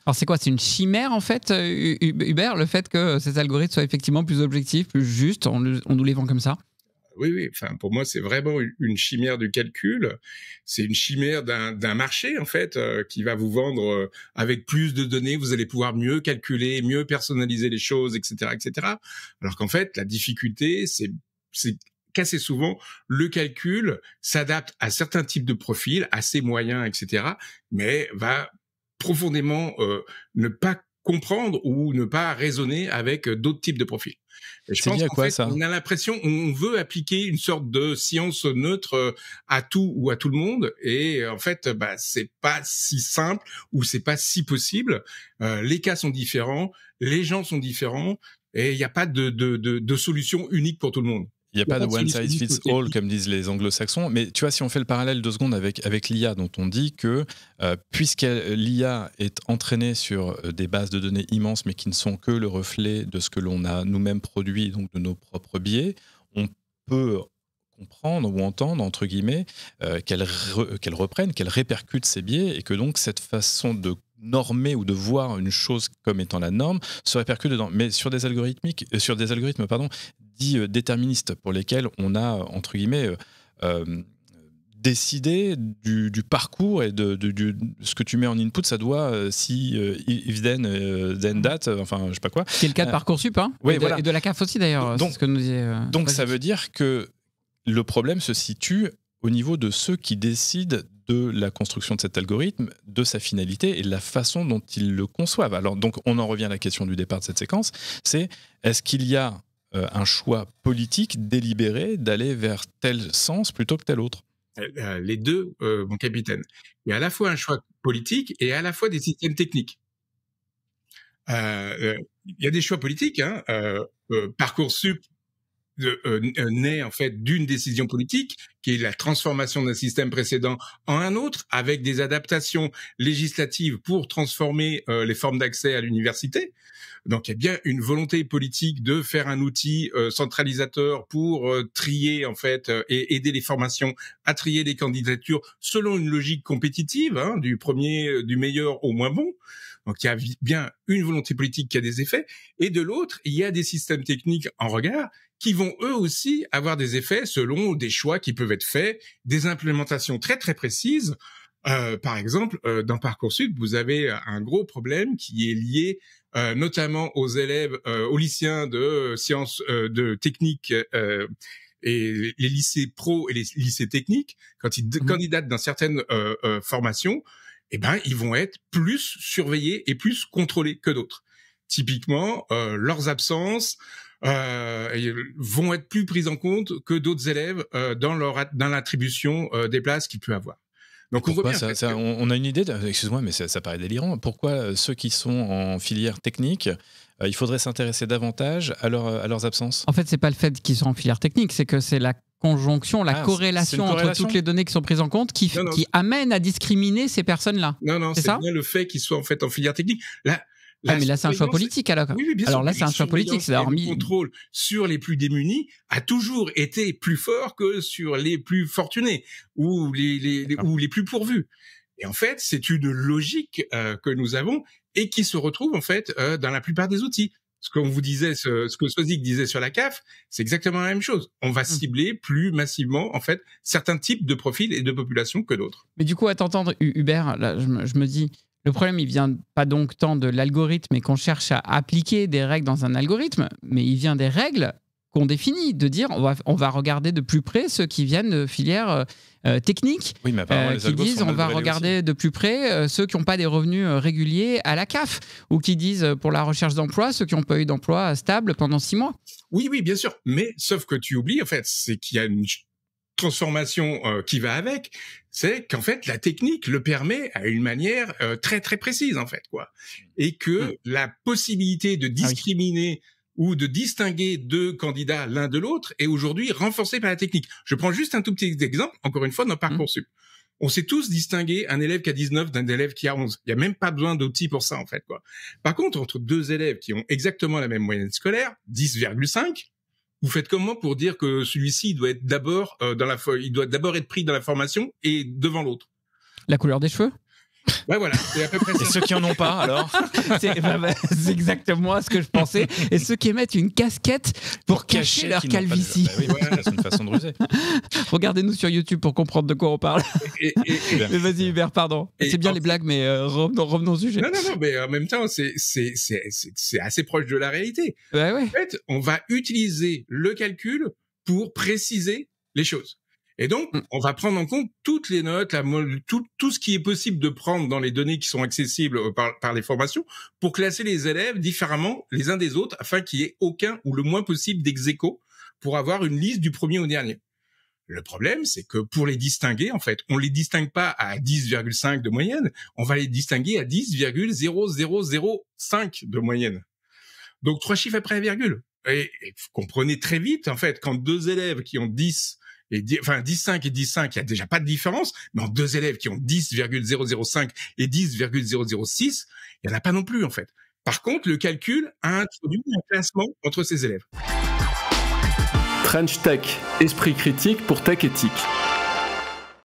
Alors c'est quoi? C'est une chimère en fait, Hubert, le fait que ces algorithmes soient effectivement plus objectifs, plus justes, on nous les vend comme ça? Oui, oui. Enfin, pour moi, c'est vraiment une chimère du calcul. C'est une chimère d'un marché, en fait, qui va vous vendre avec plus de données, vous allez pouvoir mieux calculer, mieux personnaliser les choses, etc., etc. Alors qu'en fait, la difficulté, c'est qu'assez souvent, le calcul s'adapte à certains types de profils, assez moyens, etc., mais va profondément ne pas comprendre ou ne pas raisonner avec d'autres types de profils. Et je C'est pense lié à qu'en quoi, fait, ça? on a l'impression, on veut appliquer une sorte de science neutre à tout ou à tout le monde, et en fait, c'est pas si simple ou c'est pas si possible. Les cas sont différents, les gens sont différents, et il n'y a pas de solution unique pour tout le monde. Il n'y a pas de one solution size unique fits pour all, comme disent les anglo-saxons. Mais tu vois, si on fait le parallèle 2 secondes avec l'IA, dont on dit que puisque l'IA est entraînée sur des bases de données immenses, mais qui ne sont que le reflet de ce que l'on a nous-mêmes produit, donc de nos propres biais, on peut comprendre ou entendre, entre guillemets, qu'elle reprenne, qu'elle répercute ces biais, et que donc cette façon de normer ou de voir une chose comme étant la norme se répercute dedans. Mais sur des algorithmes, pardon, dits déterministes, pour lesquels on a, entre guillemets, décidé du parcours et de ce que tu mets en input, ça doit, if then that, enfin, je sais pas quoi. C'est le cas de Parcoursup, hein, Oui, et, voilà. et de la CAF aussi d'ailleurs, Donc, c'est ce que nous disait. Donc ça veut dire que le problème se situe au niveau de ceux qui décident de la construction de cet algorithme, de sa finalité et de la façon dont ils le conçoivent. Alors donc on en revient à la question du départ de cette séquence, c'est est-ce qu'il y a un choix politique délibéré d'aller vers tel sens plutôt que tel autre? Les deux, mon capitaine. Il y a à la fois un choix politique et à la fois des systèmes techniques. Il y a des choix politiques, hein. Parcoursup naît en fait d'une décision politique qui est la transformation d'un système précédent en un autre, avec des adaptations législatives pour transformer les formes d'accès à l'université. Donc il y a bien une volonté politique de faire un outil centralisateur pour trier en fait et aider les formations à trier les candidatures selon une logique compétitive, hein, du meilleur au moins bon. Donc il y a bien une volonté politique qui a des effets, et de l'autre, il y a des systèmes techniques en regard qui vont eux aussi avoir des effets selon des choix qui peuvent être faits, des implémentations très très précises. Par exemple, dans Parcoursup, vous avez un gros problème qui est lié notamment aux élèves, aux lycéens de sciences, de techniques, et les lycées pro et les lycées techniques, quand ils candidatent dans certaines formations, eh ben, ils vont être plus surveillés et plus contrôlés que d'autres. Typiquement, leurs absences vont être plus prises en compte que d'autres élèves dans l'attribution des places qu'ils peuvent avoir. Donc pourquoi on a une idée, excuse-moi, mais ça paraît délirant. Pourquoi ceux qui sont en filière technique, il faudrait s'intéresser davantage à leurs absences? En fait, c'est pas le fait qu'ils sont en filière technique, c'est que c'est la conjonction, la corrélation entre toutes les données qui sont prises en compte qui amène à discriminer ces personnes-là. Non, c'est bien le fait qu'ils soient en fait en filière technique. Mais là, c'est un choix politique, alors. Oui, bien sûr. Alors là, c'est un choix politique. C'est le contrôle sur les plus démunis a toujours été plus fort que sur les plus fortunés ou les plus pourvus. Et en fait, c'est une logique que nous avons et qui se retrouve en fait dans la plupart des outils. Ce qu'on vous disait, ce que Sozik disait sur la CAF, c'est exactement la même chose. On va cibler plus massivement en fait certains types de profils et de populations que d'autres. Mais du coup, à t'entendre, Hubert, là, je me dis. Le problème, il vient pas donc tant de l'algorithme et qu'on cherche à appliquer des règles dans un algorithme, mais il vient des règles qu'on définit, de dire on va regarder de plus près ceux qui viennent de filières techniques, oui, mais qui disent on va regarder de plus près ceux qui n'ont pas des revenus réguliers à la CAF, ou qui disent pour la recherche d'emploi ceux qui n'ont pas eu d'emploi stable pendant 6 mois. Oui, bien sûr, mais sauf que tu oublies en fait, c'est qu'il y a une transformation qui va avec, c'est qu'en fait la technique le permet à une manière très très précise en fait quoi, et que la possibilité de discriminer ou de distinguer deux candidats l'un de l'autre est aujourd'hui renforcée par la technique. Je prends juste un tout petit exemple, encore une fois dans Parcoursup. On sait tous distinguer un élève qui a 19 d'un élève qui a 11. Il y a même pas besoin d'outils pour ça en fait quoi. Par contre, entre deux élèves qui ont exactement la même moyenne scolaire, 10,5, vous faites comment pour dire que celui-ci doit être d'abord il doit d'abord être pris dans la formation et devant l'autre? La couleur des cheveux? Ouais, voilà, c'est à peu près Et ça. ceux qui en ont pas, alors? C'est exactement ce que je pensais. Et ceux qui émettent une casquette pour cacher leur qu'ils n'ont pas de- calvitie. Bah oui, voilà, c'est une façon de ruser. Regardez-nous sur YouTube pour comprendre de quoi on parle. Et- Mais vas-y, Hubert, pardon. Et C'est bien en les fait- blagues, mais revenons au sujet. non, mais en même temps, c'est assez proche de la réalité. Ouais, ouais. En fait, on va utiliser le calcul pour préciser les choses. Et donc, on va prendre en compte toutes les notes, tout ce qui est possible de prendre dans les données qui sont accessibles par les formations pour classer les élèves différemment les uns des autres afin qu'il y ait aucun ou le moins possible d'ex-aequo pour avoir une liste du premier au dernier. Le problème, c'est que pour les distinguer, en fait, on les distingue pas à 10,5 de moyenne, on va les distinguer à 10,0005 de moyenne. Donc 3 chiffres après la virgule. Et vous comprenez très vite, en fait, quand deux élèves qui ont 10 et 10,5 et 10,5, il y a déjà pas de différence, mais en deux élèves qui ont 10,005 et 10,006, il y en a pas non plus, en fait. Par contre, le calcul a introduit un classement entre ces élèves. French Tech, esprit critique pour tech éthique.